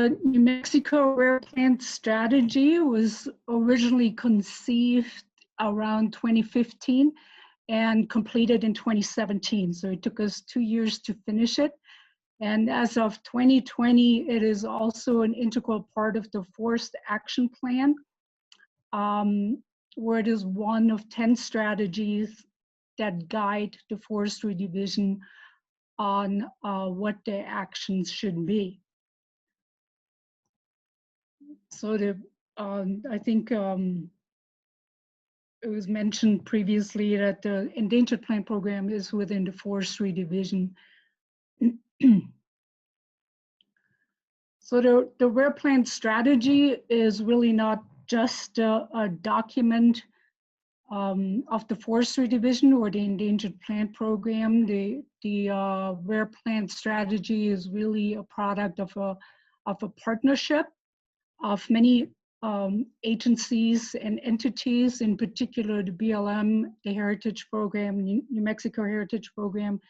New Mexico Rare Plant Strategy was originally conceived around 2015 and completed in 2017. So it took us 2 years to finish it. And as of 2020, it is also an integral part of the Forest Action Plan, where it is one of 10 strategies that guide the Forestry Division on what their actions should be. So I think it was mentioned previously that the endangered plant program is within the Forestry Division. So the rare plant strategy is really not just a document of the Forestry Division or the endangered plant program. The rare plant strategy is really a product of a partnership of many agencies and entities, in particular the BLM, the Heritage Program, New Mexico Heritage Program,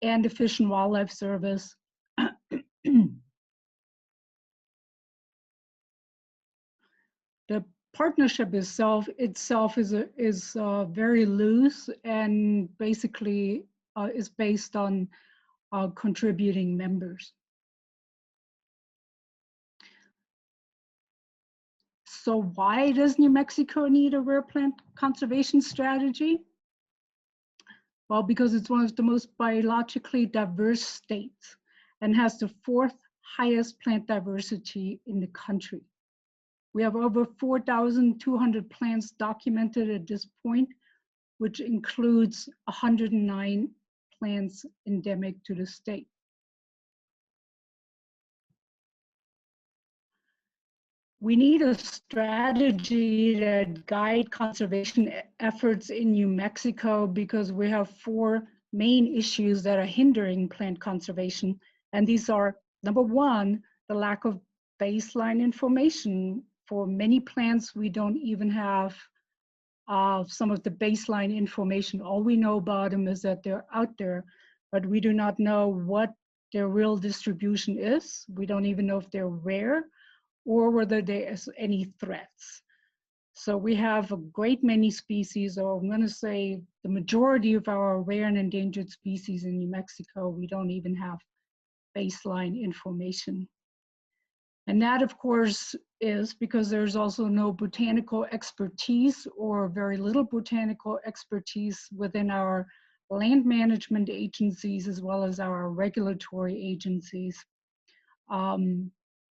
and the Fish and Wildlife Service. The partnership itself is very loose and basically is based on contributing members. So why does New Mexico need a rare plant conservation strategy? Well, because it's one of the most biologically diverse states and has the 4th highest plant diversity in the country. We have over 4,200 plants documented at this point, which includes 109 plants endemic to the state. We need a strategy that guides conservation efforts in New Mexico because we have 4 main issues that are hindering plant conservation. And these are, number 1, the lack of baseline information. For many plants, we don't even have some of the baseline information. All we know about them is that they're out there, but we do not know what their real distribution is. We don't even know if they're rare or whether there is any threats. So we have a great many species, or I'm gonna say the majority of our rare and endangered species in New Mexico, we don't even have baseline information. And that, of course, is because there's also no botanical expertise or very little botanical expertise within our land management agencies as well as our regulatory agencies.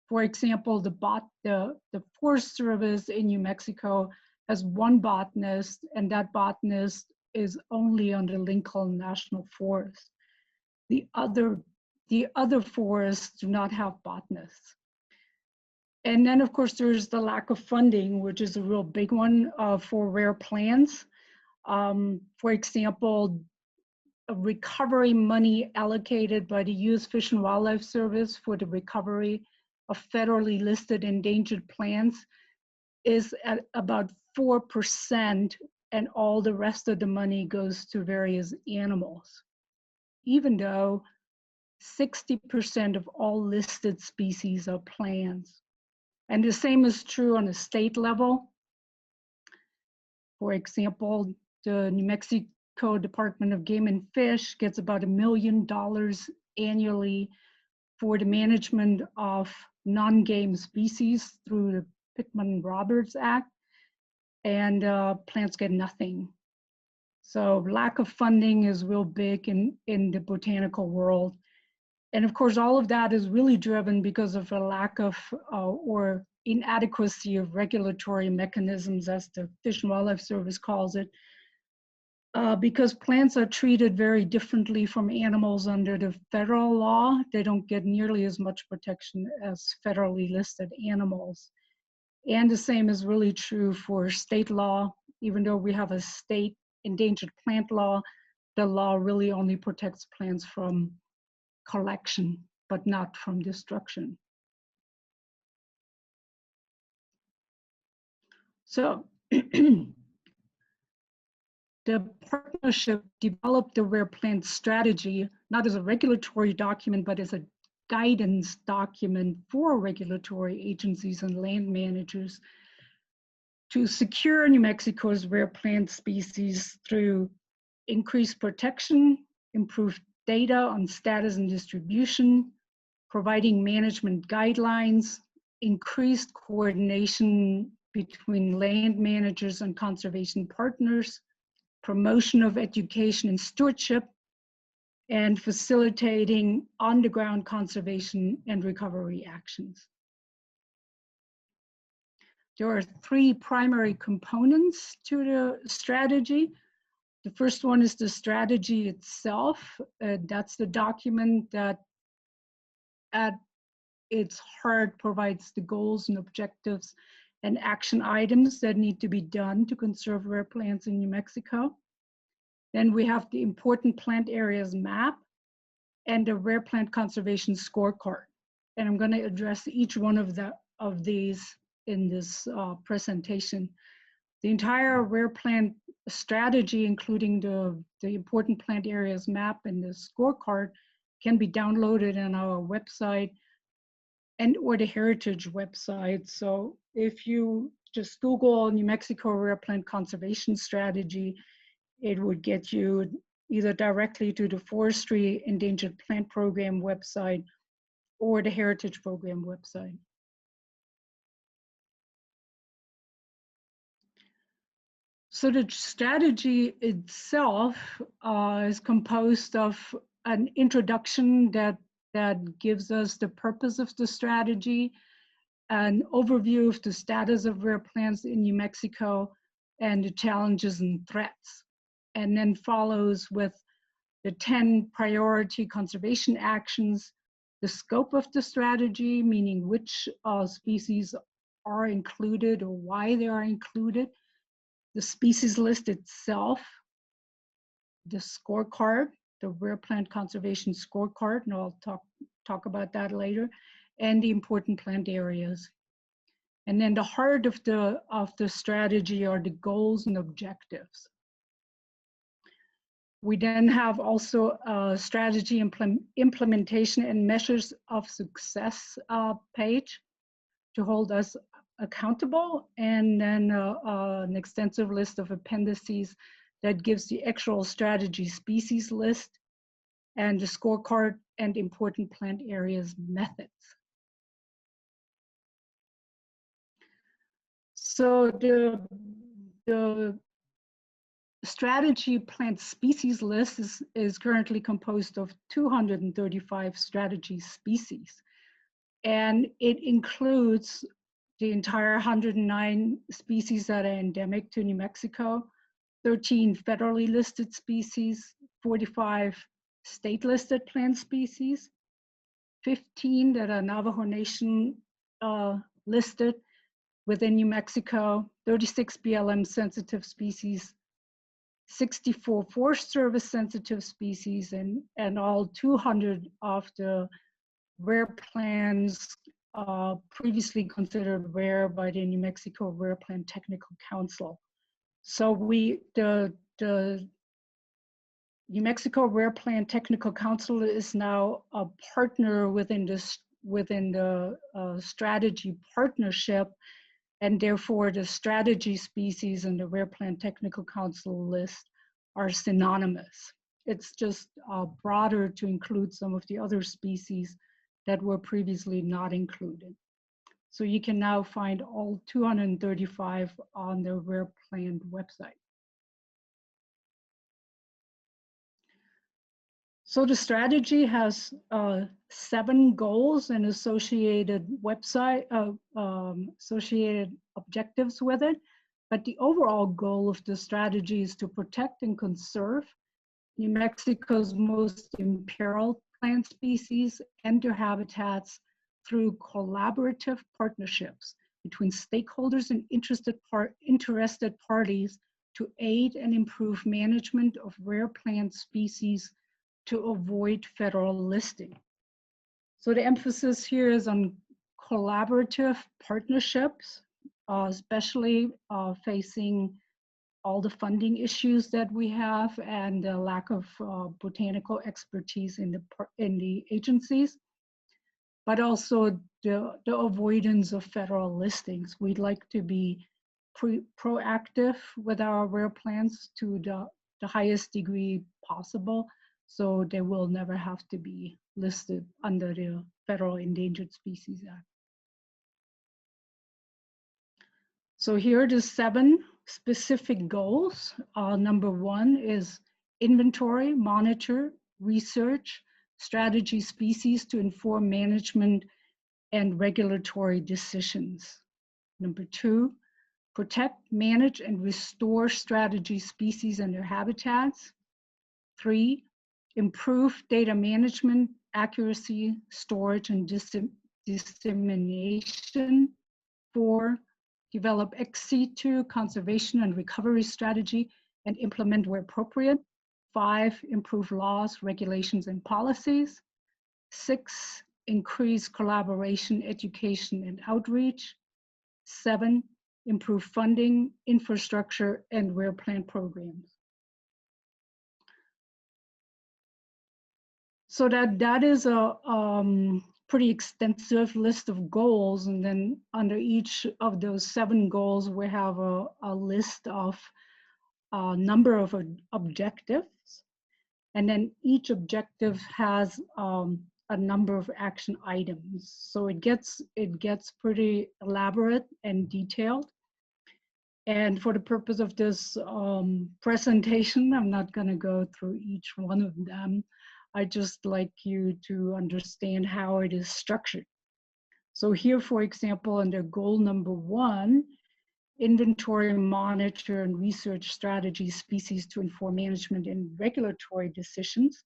For example, the Forest Service in New Mexico has 1 botanist, and that botanist is only on the Lincoln National Forest. The other forests do not have botanists. And then, of course, there's the lack of funding, which is a real big one for rare plants. For example, a recovery money allocated by the U.S. Fish and Wildlife Service for the recovery of federally listed endangered plants is at about 4%, and all the rest of the money goes to various animals, even though 60% of all listed species are plants. And the same is true on a state level. For example, the New Mexico Department of Game and Fish gets about $1 million annually for the management of non-game species through the Pittman-Roberts Act, and plants get nothing. So lack of funding is real big in the botanical world. And of course, all of that is really driven because of a lack of or inadequacy of regulatory mechanisms, as the Fish and Wildlife Service calls it, because plants are treated very differently from animals under the federal law. They don't get nearly as much protection as federally listed animals. And the same is really true for state law. Even though we have a state endangered plant law, the law really only protects plants from collection, but not from destruction. So the partnership developed the rare plant strategy, not as a regulatory document, but as a guidance document for regulatory agencies and land managers to secure New Mexico's rare plant species through increased protection, improved data on status and distribution, providing management guidelines, increased coordination between land managers and conservation partners, promotion of education and stewardship, and facilitating on-the-ground conservation and recovery actions. There are three primary components to the strategy. The first one is the strategy itself. That's the document that at its heart provides the goals and objectives and action items that need to be done to conserve rare plants in New Mexico. Then we have the important plant areas map and the rare plant conservation scorecard. And I'm going to address each one of these in this presentation. The entire rare plant strategy, including the important plant areas map and the scorecard, can be downloaded on our website and or the Heritage website. So if you just Google New Mexico Rare Plant Conservation Strategy, it would get you either directly to the Forestry Endangered Plant Program website or the Heritage Program website. So the strategy itself is composed of an introduction that gives us the purpose of the strategy, an overview of the status of rare plants in New Mexico, and the challenges and threats. And then follows with the 10 priority conservation actions, the scope of the strategy, meaning which species are included or why they are included, the species list itself, the scorecard, the rare plant conservation scorecard, and I'll talk about that later, and the important plant areas. And then the heart of the strategy are the goals and objectives. We then have also a strategy implementation and measures of success page to hold us accountable, and then an extensive list of appendices that gives the actual strategy species list and the scorecard and important plant areas methods. So the strategy plant species list is currently composed of 235 strategy species. And it includes the entire 109 species that are endemic to New Mexico, 13 federally listed species, 45 state listed plant species, 15 that are Navajo Nation listed within New Mexico, 36 BLM sensitive species, 64 Forest Service sensitive species, and all 200 of the rare plants previously considered rare by the New Mexico Rare Plant Technical Council. So the New Mexico Rare Plant Technical Council is now a partner within the strategy partnership, and therefore the strategy species and the Rare Plant Technical Council list are synonymous. It's just broader to include some of the other species that were previously not included. So you can now find all 235 on the Rare Plant website. So the strategy has 7 goals and associated associated objectives with it. But the overall goal of the strategy is to protect and conserve New Mexico's most imperiled plant species and their habitats through collaborative partnerships between stakeholders and interested parties to aid and improve management of rare plant species to avoid federal listing. So the emphasis here is on collaborative partnerships, especially facing all the funding issues that we have and the lack of botanical expertise in the agencies. but also the avoidance of federal listings. We'd like to be proactive with our rare plants to the highest degree possible, so they will never have to be listed under the Federal Endangered Species Act. So here are the 7 specific goals. Number 1 is inventory, monitor, research, strategy species to inform management and regulatory decisions. Number 2, protect, manage, and restore strategy species and their habitats. 3, improve data management, accuracy, storage, and dissemination. 4, develop ex situ conservation and recovery strategy and implement where appropriate. 5, improve laws, regulations, and policies. 6, increase collaboration, education, and outreach. 7, improve funding, infrastructure, and rare plant programs. So that is a pretty extensive list of goals, and then under each of those 7 goals, we have a list of a number of objectives, and then each objective has a number of action items. So it gets pretty elaborate and detailed. And for the purpose of this presentation, I'm not going to go through each one of them. I just like you to understand how it is structured. So here, for example, under goal number 1, inventory, monitor, and research strategy species to inform management and regulatory decisions,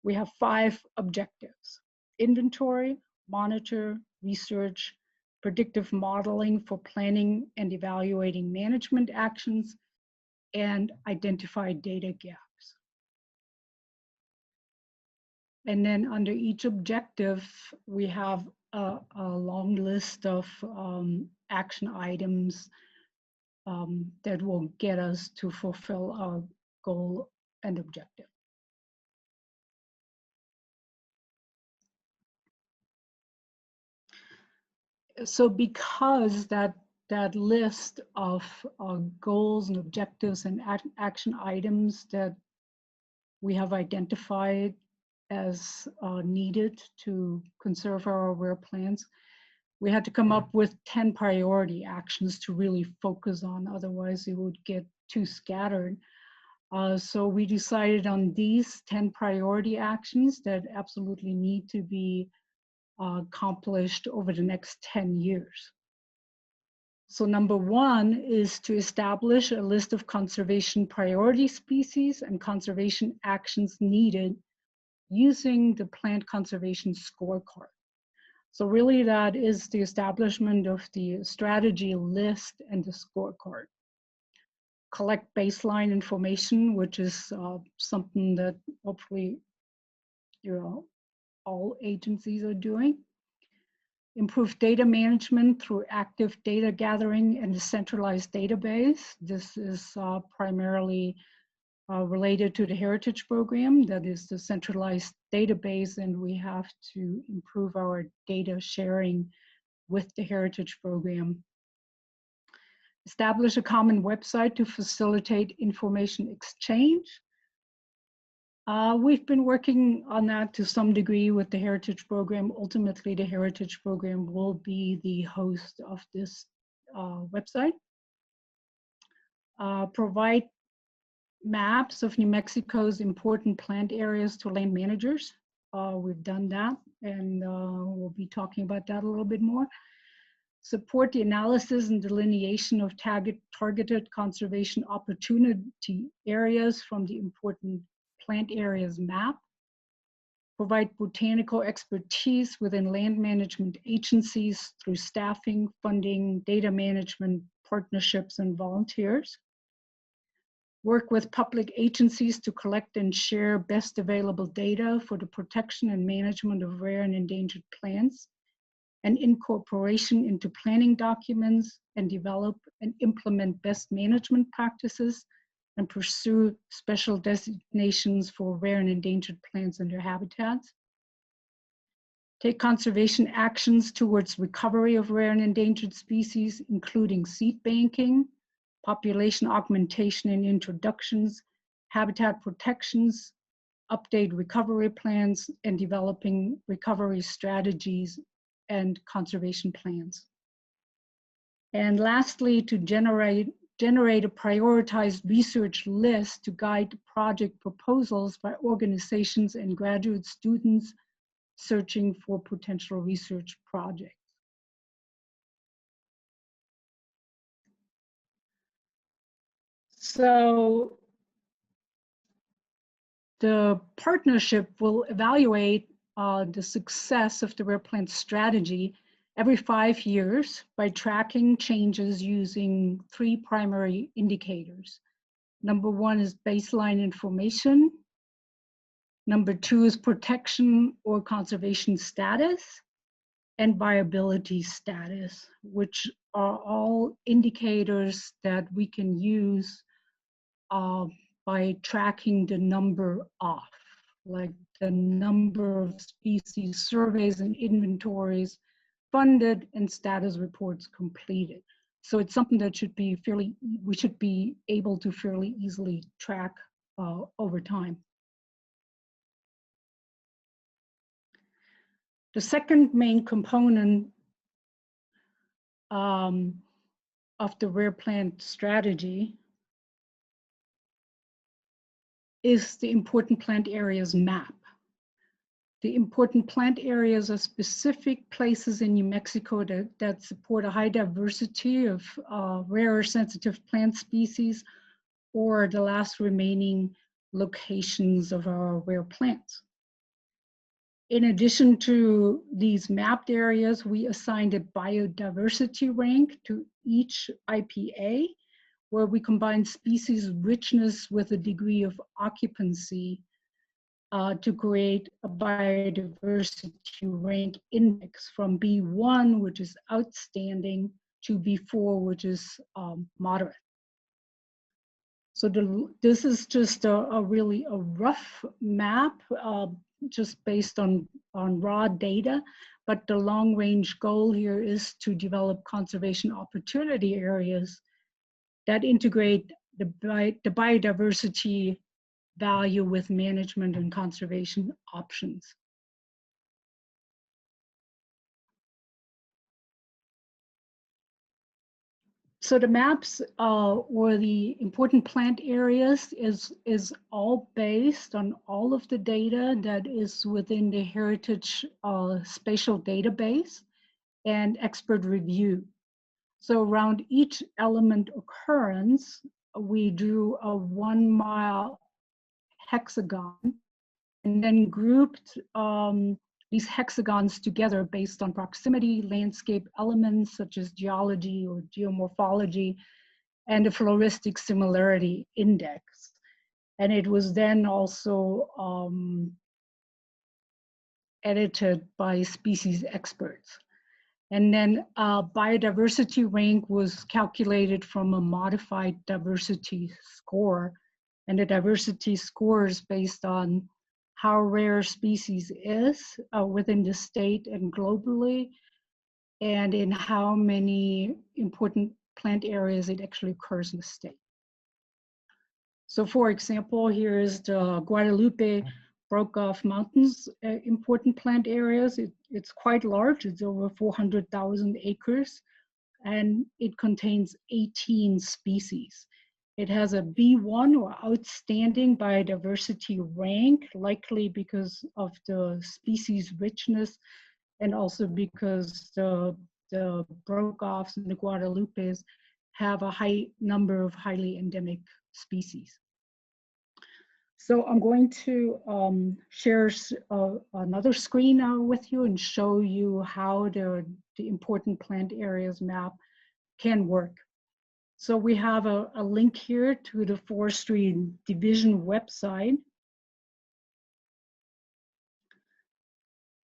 we have 5 objectives: inventory, monitor, research, predictive modeling for planning and evaluating management actions, and identify data gaps. And then under each objective, we have a long list of action items that will get us to fulfill our goal and objective. So because that list of goals and objectives and action items that we have identified as needed to conserve our rare plants, we had to come up with 10 priority actions to really focus on, otherwise it would get too scattered. So we decided on these 10 priority actions that absolutely need to be accomplished over the next 10 years. So number 1 is to establish a list of conservation priority species and conservation actions needed using the plant conservation scorecard. So really that is the establishment of the strategy list and the scorecard. Collect baseline information, which is something that hopefully all agencies are doing. Improve data management through active data gathering and a centralized database. This is primarily related to the Heritage Program. That is the centralized database, and we have to improve our data sharing with the Heritage Program. Establish a common website to facilitate information exchange. We've been working on that to some degree with the Heritage Program. Ultimately, the Heritage Program will be the host of this website. Provide maps of New Mexico's important plant areas to land managers. We've done that, and we'll be talking about that a little bit more. Support the analysis and delineation of targeted conservation opportunity areas from the important plant areas map. Provide botanical expertise within land management agencies through staffing, funding, data management, partnerships, and volunteers. Work with public agencies to collect and share best available data for the protection and management of rare and endangered plants, and incorporation into planning documents, and develop and implement best management practices, and pursue special designations for rare and endangered plants and their habitats. take conservation actions towards recovery of rare and endangered species, including seed banking, population augmentation and introductions, habitat protections, update recovery plans, and developing recovery strategies and conservation plans. And lastly, to generate a prioritized research list to guide project proposals by organizations and graduate students searching for potential research projects. So the partnership will evaluate the success of the rare plant strategy every 5 years by tracking changes using 3 primary indicators. Number 1 is baseline information. Number 2 is protection or conservation status, and viability status, which are all indicators that we can use by tracking the number off, like the number of species surveys and inventories funded and status reports completed. So it's something that we should be able to fairly easily track over time. The second main component of the rare plant strategy is the important plant areas map. The important plant areas are specific places in New Mexico that support a high diversity of rare or sensitive plant species, or the last remaining locations of our rare plants. In addition to these mapped areas, we assigned a biodiversity rank to each IPA, where we combine species richness with a degree of occupancy to create a biodiversity rank index from B1, which is outstanding, to B4, which is moderate. So this is just a really rough map, just based on raw data, but the long range goal here is to develop conservation opportunity areas that integrate the biodiversity value with management and conservation options. So the maps or the important plant areas is all based on all of the data that is within the Heritage Spatial Database and expert review. So around each element occurrence, we drew a 1 mile hexagon and then grouped these hexagons together based on proximity, landscape elements such as geology or geomorphology, and the floristic similarity index. And it was then also edited by species experts. And then biodiversity rank was calculated from a modified diversity score. And the diversity score is based on how rare a species is within the state and globally, and in how many important plant areas it actually occurs in the state. So for example, here is the Guadalupe Broke-Off Mountains important plant areas. It's quite large, it's over 400,000 acres, and it contains 18 species. It has a B1 or outstanding biodiversity rank, likely because of the species richness and also because the Broke-Offs and the Guadalupes have a high number of highly endemic species. So I'm going to share another screen with you and show you how the important plant areas map can work. So we have a link here to the Forestry Division website.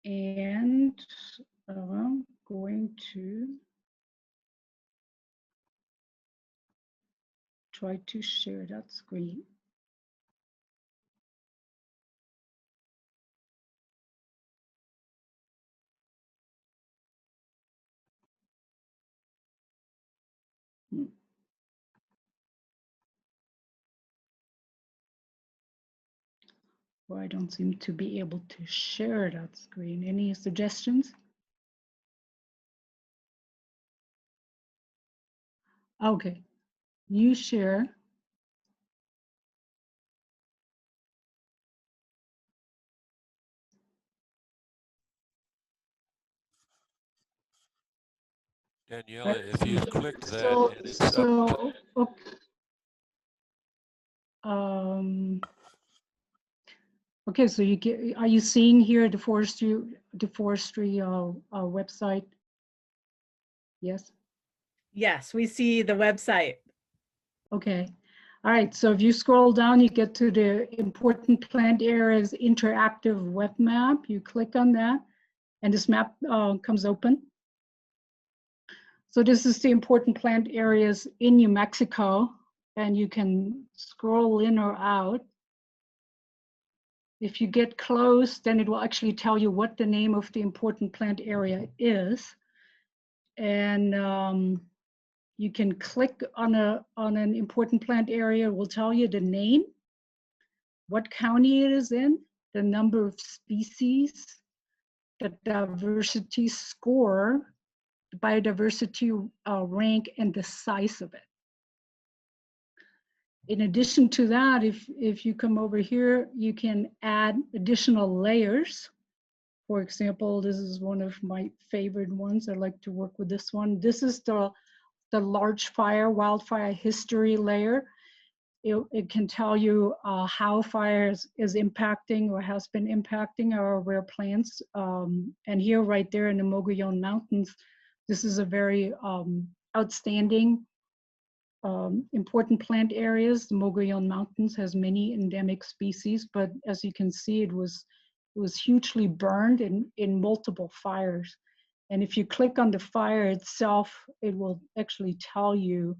And I'm going to try to share that screen. Hmm. Well, I don't seem to be able to share that screen. Any suggestions? Okay, you share. Daniela, if you click that So, and it's up to, so, okay. Okay, so you get, are you seeing here the forestry website? Yes. Yes, we see the website. Okay. All right. So if you scroll down, you get to the important plant areas interactive web map. You click on that, and this map comes open. So this is the important plant areas in New Mexico, and you can scroll in or out. If you get close, then it will actually tell you what the name of the important plant area is. And you can click on an important plant area. It will tell you the name, what county it is in, the number of species, the diversity score, the biodiversity rank, and the size of it. In addition to that, if you come over here, you can add additional layers. For example, this is one of my favorite ones. I like to work with this one. This is the large fire, wildfire history layer. It can tell you how fires is impacting or has been impacting our rare plants. And here, right there in the Mogollon Mountains, this is a very outstanding, important plant areas. The Mogollon Mountains has many endemic species, but as you can see, it was hugely burned in multiple fires. And if you click on the fire itself, it will actually tell you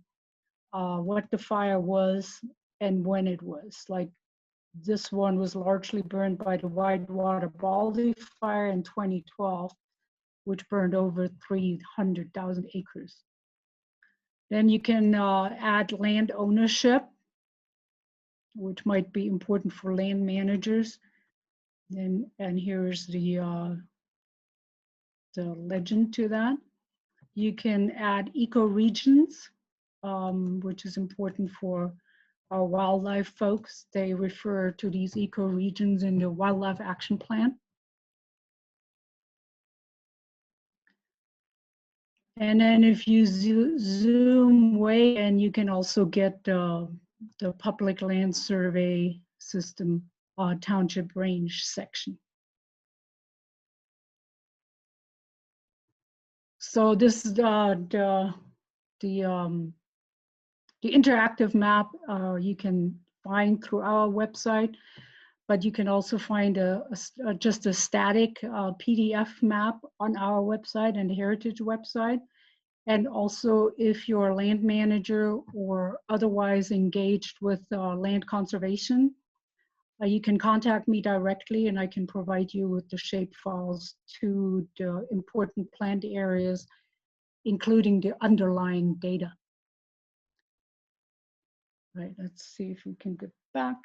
what the fire was and when it was. Like this one was largely burned by the Whitewater Baldy fire in 2012, which burned over 300,000 acres. Then you can add land ownership, which might be important for land managers. And here's the legend to that. You can add ecoregions, which is important for our wildlife folks. They refer to these ecoregions in the Wildlife Action Plan. And then if you zoom way in, you can also get the public land survey system township range section. So this is the interactive map you can find through our website, but you can also find just a static PDF map on our website and the Heritage website. And also, if you're a land manager or otherwise engaged with land conservation, you can contact me directly and I can provide you with the shape files to the important plant areas, including the underlying data. Right, let's see if we can get back.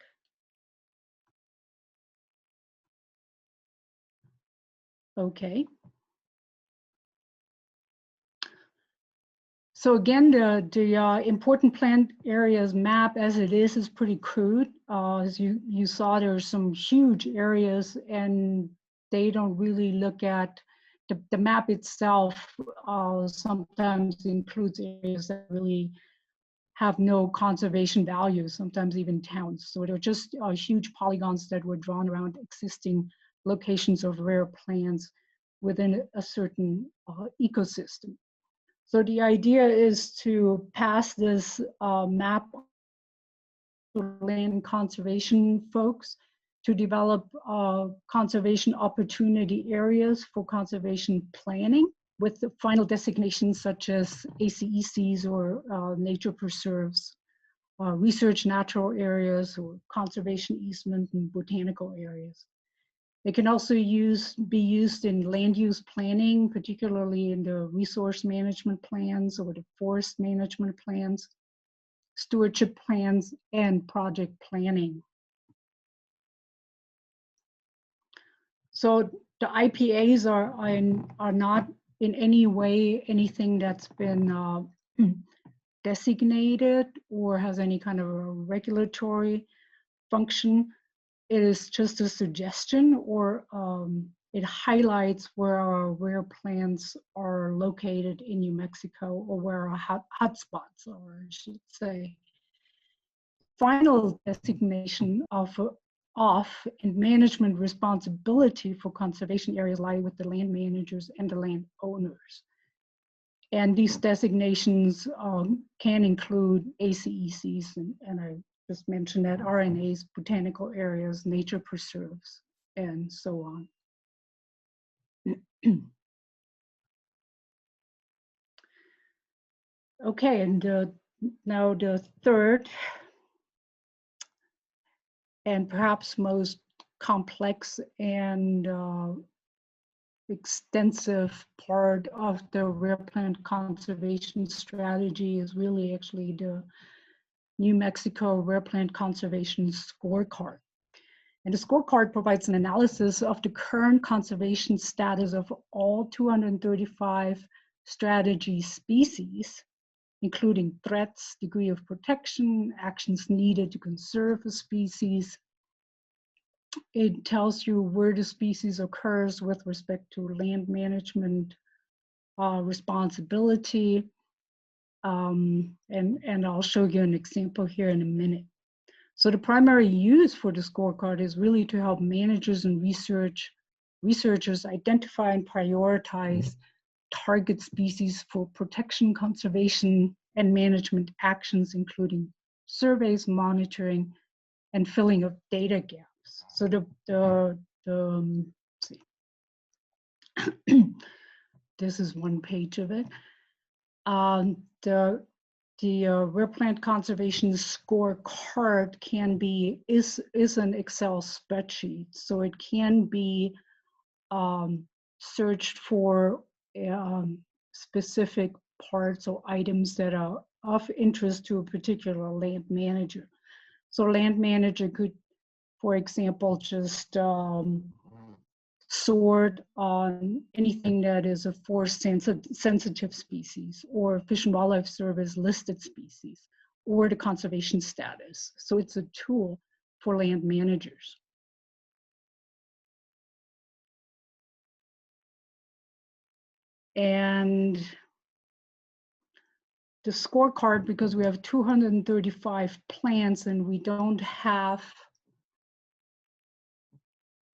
Okay. So again, the important plant areas map as it is pretty crude. As you saw, there's some huge areas and they don't really look at the map itself. Sometimes includes areas that really have no conservation value, sometimes even towns. So they're just huge polygons that were drawn around existing locations of rare plants within a certain ecosystem. So the idea is to pass this map to land conservation folks to develop conservation opportunity areas for conservation planning with the final designations such as ACECs or nature preserves, research natural areas or conservation easement and botanical areas. They can also be used in land use planning, particularly in the resource management plans or the forest management plans, stewardship plans, and project planning. So the IPAs are not in any way anything that's been designated or has any kind of a regulatory function. It is just a suggestion, or it highlights where our rare plants are located in New Mexico, or where our hotspots are, I should say. Final designation of and management responsibility for conservation areas lie with the land managers and the landowners. And these designations can include ACECs, and I just mentioned that, RNAs, botanical areas, nature preserves, and so on. Okay, and now the third and perhaps most complex and extensive part of the rare plant conservation strategy is really actually the New Mexico Rare Plant Conservation Scorecard. And the scorecard provides an analysis of the current conservation status of all 235 strategy species, including threats, degree of protection, actions needed to conserve a species. It tells you where the species occurs with respect to land management responsibility. And I'll show you an example here in a minute. So the primary use for the scorecard is really to help managers and researchers identify and prioritize target species for protection, conservation, and management actions, including surveys, monitoring, and filling of data gaps. So let's see. This is one page of it. The rare plant conservation scorecard is an Excel spreadsheet, so it can be searched for specific parts or items that are of interest to a particular land manager. So land manager could, for example, just sort on anything that is a forest sensitive species, or Fish and Wildlife Service listed species, or the conservation status. So it's a tool for land managers. And the scorecard, because we have 235 plants and we don't have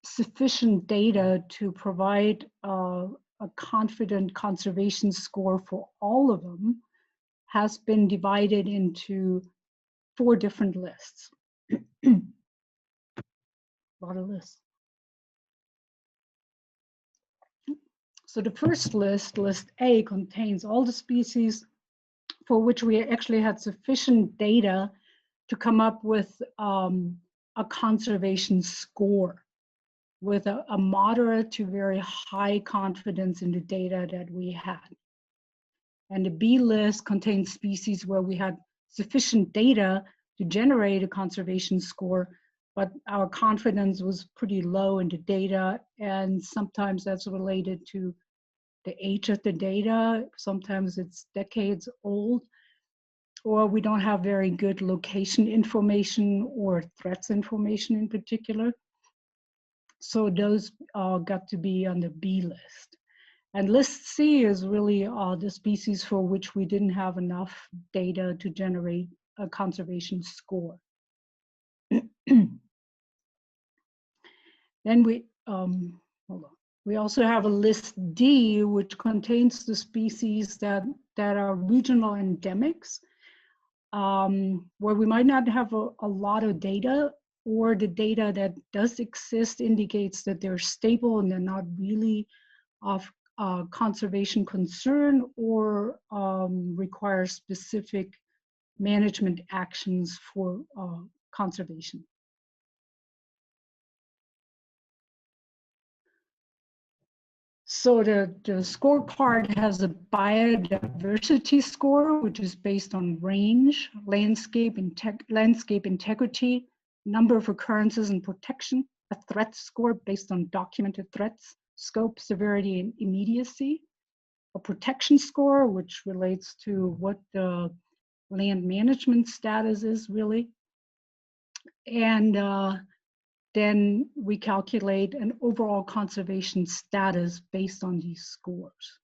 sufficient data to provide a confident conservation score for all of them, has been divided into 4 different lists. A lot of lists. So the first list, list A, contains all the species for which we actually had sufficient data to come up with a conservation score with a moderate to very high confidence in the data that we had. And the B list contains species where we had sufficient data to generate a conservation score, but our confidence was pretty low in the data, and sometimes that's related to the age of the data. Sometimes it's decades old, or we don't have very good location information or threats information in particular. So those got to be on the B list. And list C is really the species for which we didn't have enough data to generate a conservation score. Then we also have a list D, which contains the species that are regional endemics, where we might not have a lot of data, or the data that does exist indicates that they're stable and they're not really of conservation concern, or require specific management actions for conservation. So the scorecard has a biodiversity score, which is based on range, landscape integrity, number of occurrences and protection, a threat score based on documented threats, scope, severity, and immediacy, a protection score, which relates to what the land management status is really, and then we calculate an overall conservation status based on these scores.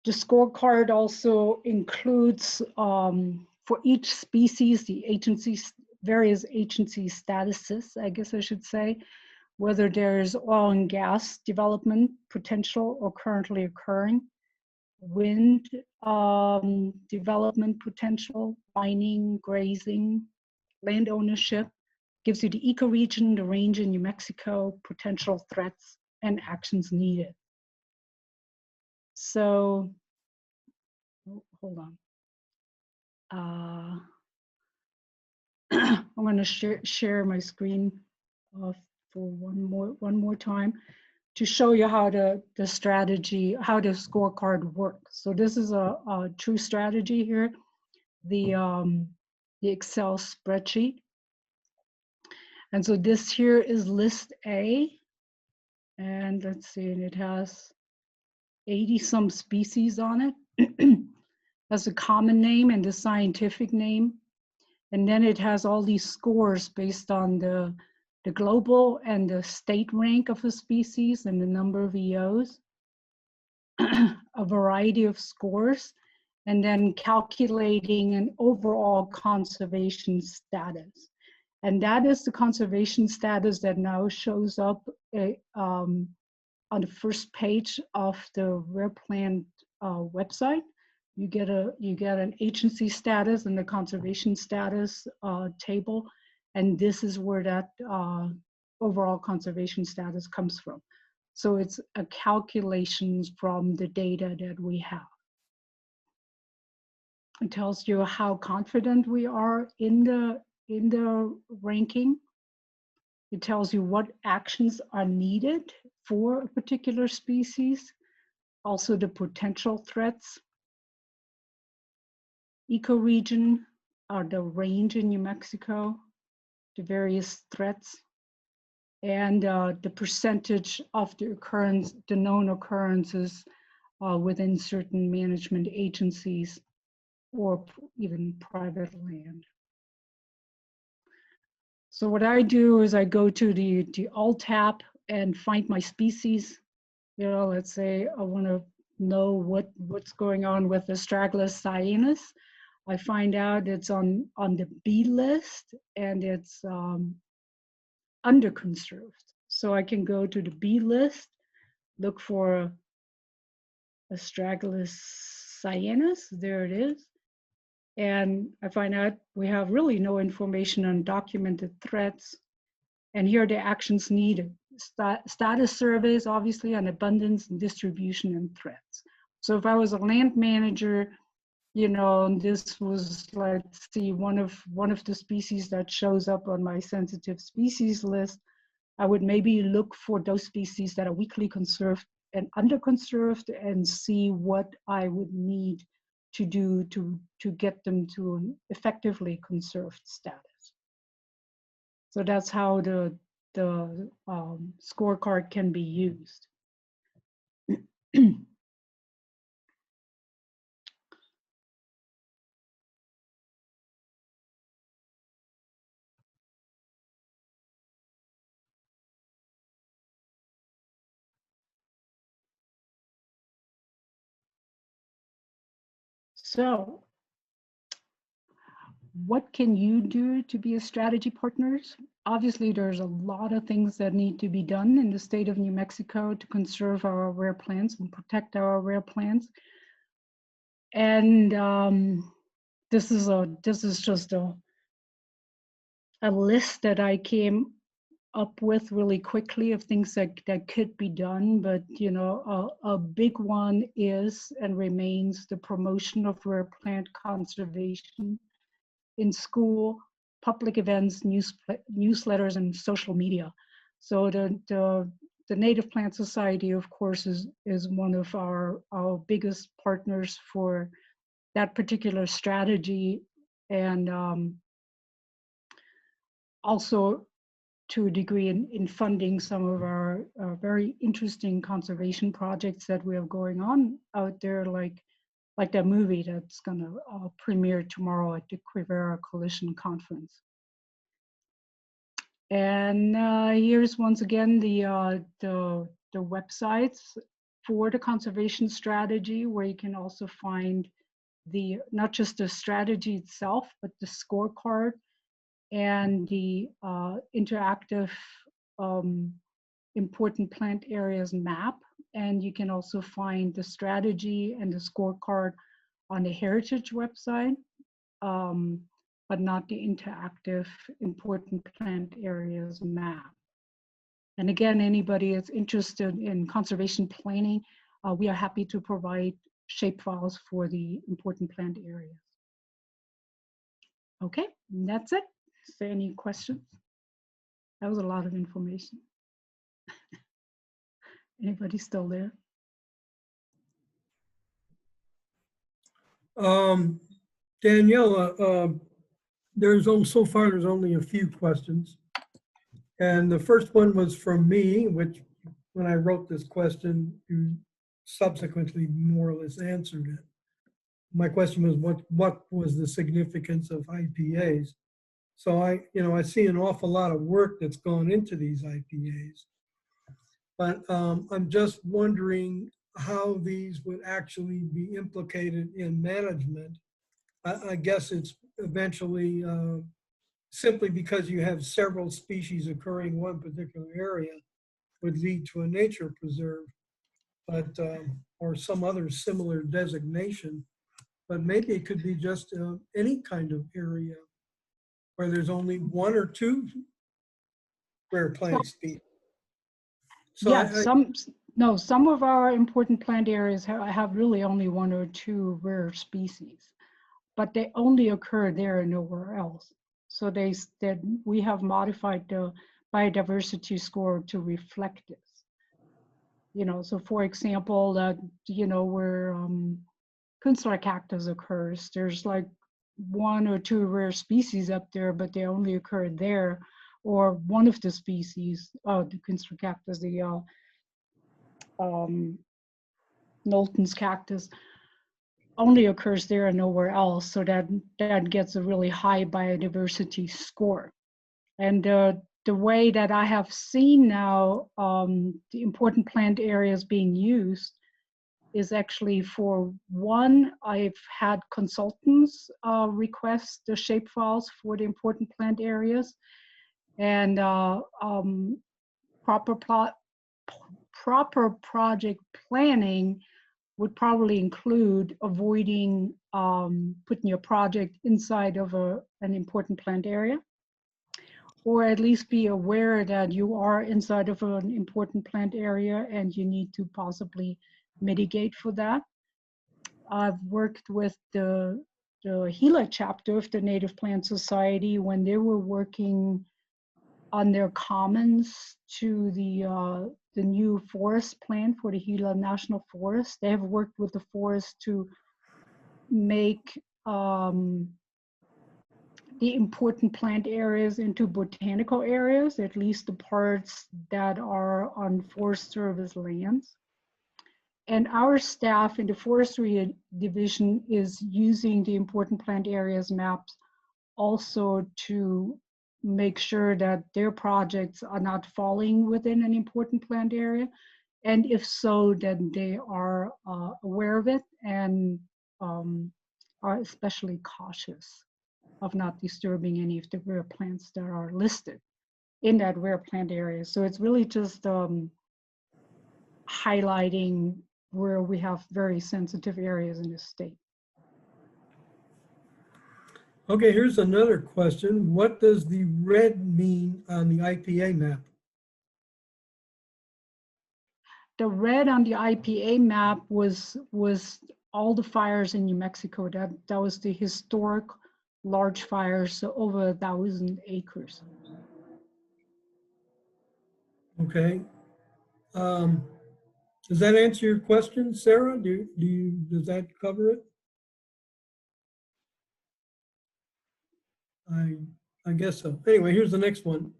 The scorecard also includes, for each species, the various agency statuses, I guess I should say, whether there's oil and gas development potential or currently occurring, wind development potential, mining, grazing, land ownership, gives you the ecoregion, the range in New Mexico, potential threats, and actions needed. So, hold on. I'm going to share my screen for one more time to show you how the strategy, how the scorecard works. So this is a true strategy here, the Excel spreadsheet. And so this here is list A, and let's see, and it has 80 some species on it. That's a common name and the scientific name. And then it has all these scores based on the global and the state rank of the species and the number of EOs, a variety of scores, and then calculating an overall conservation status. And that is the conservation status that now shows up on the first page of the Rare Plant website. You get an agency status and the conservation status table, and this is where that overall conservation status comes from. So it's a calculation from the data that we have. It tells you how confident we are in the ranking. It tells you what actions are needed for a particular species, also the potential threats, ecoregion, the range in New Mexico, the various threats, and the percentage of the known occurrences within certain management agencies or even private land. So what I do is I go to the Alt tab and find my species. You know, let's say I want to know what's going on with the Astragalus cyanus. I find out it's on the B list and it's under conserved. So I can go to the B list, look for Astragalus cyanus, there it is. And I find out we have really no information on documented threats. And here are the actions needed. Status surveys, obviously, on abundance and distribution and threats. So if I was a land manager, you know, and this was, let's see, one of the species that shows up on my sensitive species list, I would maybe look for those species that are weakly conserved and under conserved and see what I would need to do to get them to an effectively conserved status. So that's how the scorecard can be used. So what can you do to be a strategy partner? Obviously, there's a lot of things that need to be done in the state of New Mexico to conserve our rare plants and protect our rare plants. And this is just a list that I came up with really quickly of things that could be done. But you know, a big one is and remains the promotion of rare plant conservation in school, public events, newsletters, and social media. So the the Native Plant Society, of course, is one of our biggest partners for that particular strategy, and also to a degree in funding some of our very interesting conservation projects that we have going on out there, like that movie that's going to premiere tomorrow at the Quivira Coalition Conference. And here's once again the websites for the conservation strategy, where you can also find not just the strategy itself, but the scorecard and the interactive important plant areas map. And you can also find the strategy and the scorecard on the Heritage website, but not the interactive important plant areas map. And again, anybody that's interested in conservation planning, we are happy to provide shapefiles for the important plant areas. Okay, and that's it. Is there any questions? That was a lot of information. Anybody still there? Daniela, so far there's only a few questions. And the first one was from me, which when I wrote this question, you subsequently more or less answered it. My question was, what was the significance of IPAs? So I see an awful lot of work that's gone into these IPAs. But I'm just wondering how these would actually be implicated in management. I guess it's eventually simply because you have several species occurring in one particular area would lead to a nature preserve, but or some other similar designation. But maybe it could be just any kind of area where there's only one or two rare plant species. So yeah, some of our important plant areas have really only one or two rare species, but they only occur there and nowhere else. So we have modified the biodiversity score to reflect this. So for example, where Künstler cactus occurs, there's like one or two rare species up there, but they only occur there. Or one of the species, the Künstler cactus, the Knowlton's cactus, only occurs there and nowhere else. So that gets a really high biodiversity score. And the way that I have seen now the important plant areas being used is actually for one, I've had consultants request the shapefiles for the important plant areas. And proper project planning would probably include avoiding putting your project inside of an important plant area, or at least be aware that you are inside of an important plant area and you need to possibly mitigate for that. I've worked with the Gila chapter of the Native Plant Society when they were working on their commons to the new forest plan for the Gila National Forest. They have worked with the forest to make the important plant areas into botanical areas, at least the parts that are on Forest Service lands. And our staff in the Forestry Division is using the important plant areas maps also to make sure that their projects are not falling within an important plant area. And if so, then they are aware of it and are especially cautious of not disturbing any of the rare plants that are listed in that rare plant area. So it's really just highlighting where we have very sensitive areas in the state. Okay, here's another question. What does the red mean on the IPA map? The red on the IPA map was all the fires in New Mexico. That was the historic large fires, so over 1,000 acres. Okay. Does that answer your question, Sarah? Does that cover it? I guess so. Anyway, here's the next one.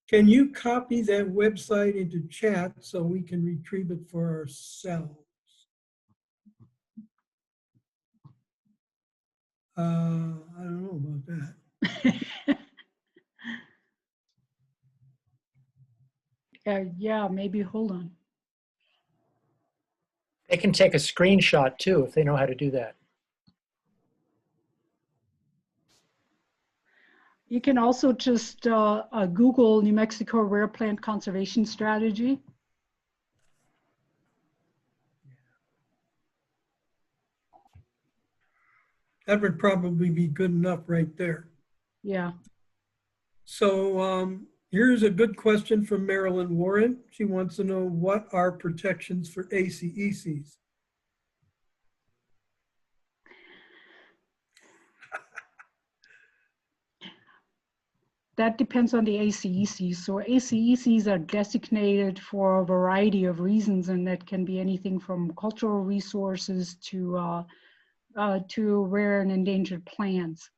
Can you copy that website into chat so we can retrieve it for ourselves? I don't know about that. Yeah, maybe, hold on. They can take a screenshot too if they know how to do that. You can also just Google New Mexico Rare Plant Conservation Strategy. That would probably be good enough right there. Yeah. So here's a good question from Marilyn Warren. She wants to know, what are protections for ACECs? That depends on the ACECs. So ACECs are designated for a variety of reasons, and that can be anything from cultural resources to rare and endangered plants.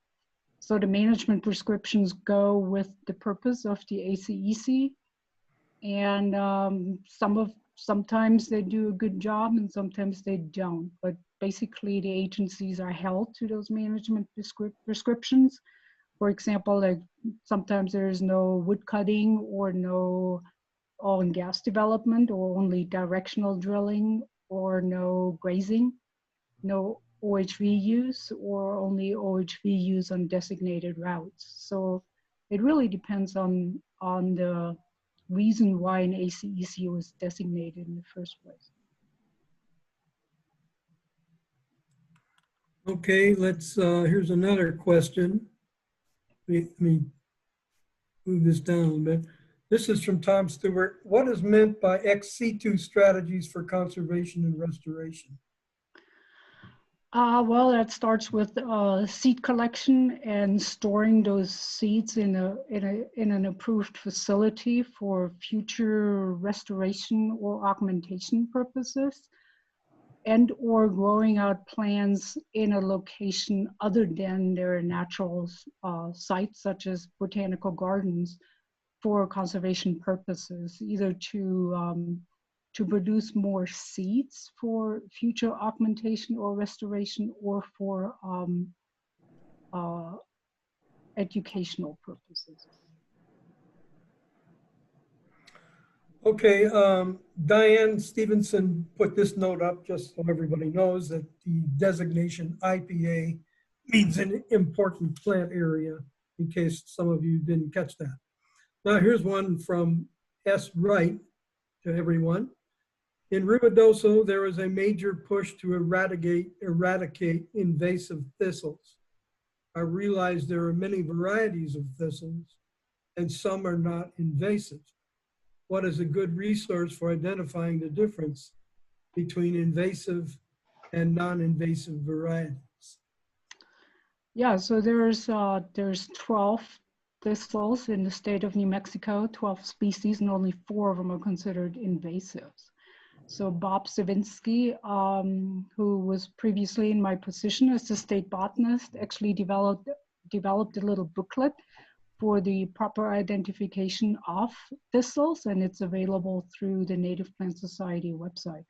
So the management prescriptions go with the purpose of the ACEC, and sometimes they do a good job and sometimes they don't. But basically, the agencies are held to those management prescriptions. For example, like sometimes there is no wood cutting or no oil and gas development, or only directional drilling, or no grazing, no OHV use, or only OHV use on designated routes. So it really depends on the reason why an ACEC was designated in the first place. Okay, here's another question. Let me move this down a little bit. This is from Tom Stewart. What is meant by ex situ strategies for conservation and restoration? Well, that starts with seed collection and storing those seeds in an approved facility for future restoration or augmentation purposes, and or growing out plants in a location other than their natural sites, such as botanical gardens, for conservation purposes, either to produce more seeds for future augmentation or restoration, or for educational purposes. Okay, Diane Stevenson put this note up just so everybody knows that the designation IPA means an important plant area, in case some of you didn't catch that. Now here's one from S. Wright to everyone. In Ruidoso, there is a major push to eradicate invasive thistles. I realize there are many varieties of thistles and some are not invasive. What is a good resource for identifying the difference between invasive and non-invasive varieties? Yeah, so there's 12 thistles in the state of New Mexico, 12 species, and only 4 of them are considered invasives. So Bob Savinsky, who was previously in my position as the state botanist, actually developed a little booklet for the proper identification of thistles, and it's available through the Native Plant Society website.